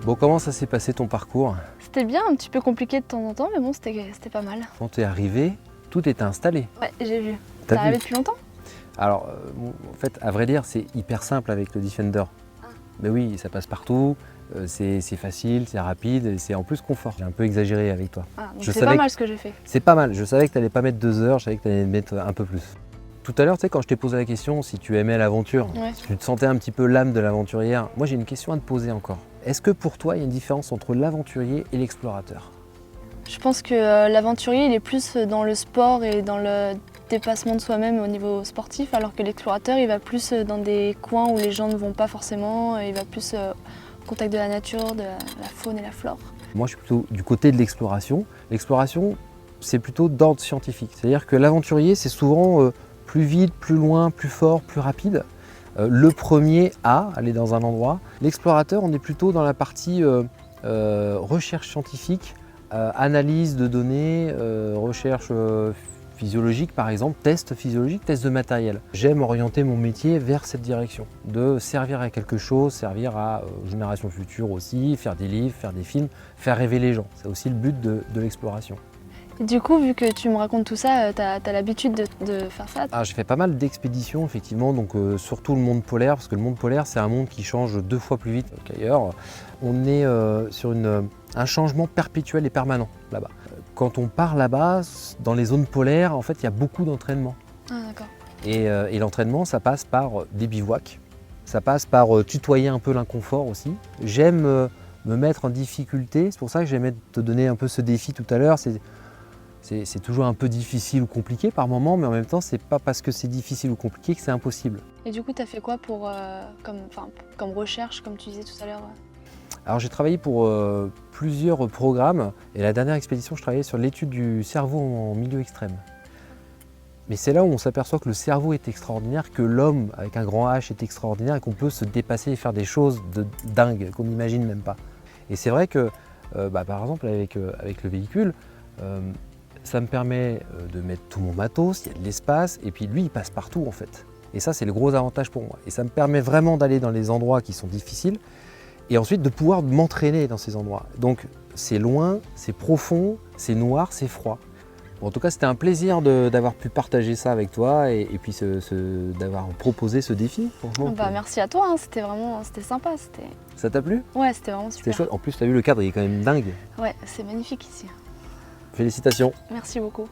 Bon, comment ça s'est passé ton parcours? C'était bien, un petit peu compliqué de temps en temps, mais bon, c'était pas mal. Quand tu es arrivé, tout était installé. Ouais, j'ai vu. T'as T'es vu? arrivé depuis longtemps? Alors, en fait, à vrai dire, c'est hyper simple avec le Defender. Mais oui, ça passe partout, c'est facile, c'est rapide et c'est en plus confort. J'ai un peu exagéré avec toi. Ah, donc Je c'est savais pas que- mal ce que j'ai fait. C'est pas mal, je savais que tu n'allais pas mettre 2 heures, je savais que tu allais mettre un peu plus. Tout à l'heure, tu sais, quand je t'ai posé la question si tu aimais l'aventure, Ouais. si tu te sentais un petit peu l'âme de l'aventurière, moi j'ai une question à te poser encore. Est-ce que pour toi, il y a une différence entre l'aventurier et l'explorateur? Je pense que l'aventurier, il est plus dans le sport et dans le dépassement de soi-même au niveau sportif, alors que l'explorateur, il va plus dans des coins où les gens ne vont pas forcément, il va plus au contact de la nature, de la faune et la flore. Moi, je suis plutôt du côté de l'exploration. L'exploration, c'est plutôt d'ordre scientifique. C'est-à-dire que l'aventurier, c'est souvent plus vite, plus loin, plus fort, plus rapide. Le premier à aller dans un endroit. L'explorateur, on est plutôt dans la partie recherche scientifique, analyse de données, recherche physiologique par exemple, test physiologique, test de matériel. J'aime orienter mon métier vers cette direction, de servir à quelque chose, servir à génération future aussi, faire des livres, faire des films, faire rêver les gens. C'est aussi le but de l'exploration. Et du coup, vu que tu me racontes tout ça, t'as l'habitude de faire ça? J'ai fait pas mal d'expéditions effectivement, donc surtout le monde polaire, parce que le monde polaire c'est un monde qui change 2 fois plus vite qu'ailleurs. On est sur un changement perpétuel et permanent là-bas. Quand on part là-bas, dans les zones polaires, en fait il y a beaucoup d'entraînement. Ah d'accord. Et l'entraînement ça passe par des bivouacs, ça passe par tutoyer un peu l'inconfort aussi. J'aime me mettre en difficulté, c'est pour ça que j'aimais te donner un peu ce défi tout à l'heure. C'est toujours un peu difficile ou compliqué par moment, mais en même temps, c'est pas parce que c'est difficile ou compliqué que c'est impossible. Et du coup, t'as fait quoi pour, comme recherche, comme tu disais tout à l'heure? Alors j'ai travaillé pour plusieurs programmes, et la dernière expédition, je travaillais sur l'étude du cerveau en milieu extrême. Mais c'est là où on s'aperçoit que le cerveau est extraordinaire, que l'homme avec un grand H est extraordinaire et qu'on peut se dépasser et faire des choses de dingue qu'on n'imagine même pas. Et c'est vrai que, par exemple, avec le véhicule, ça me permet de mettre tout mon matos, il y a de l'espace, et puis lui, il passe partout en fait. Et ça, c'est le gros avantage pour moi. Et ça me permet vraiment d'aller dans les endroits qui sont difficiles, et ensuite de pouvoir m'entraîner dans ces endroits. Donc c'est loin, c'est profond, c'est noir, c'est froid. Bon, en tout cas, c'était un plaisir d'avoir pu partager ça avec toi, et puis d'avoir proposé ce défi. Franchement, Merci à toi, hein, c'était sympa. ça t'a plu? Ouais, c'était vraiment C'était super. chouette. En plus, tu as vu, le cadre, il est quand même dingue. Ouais, c'est magnifique ici. Félicitations. Merci beaucoup.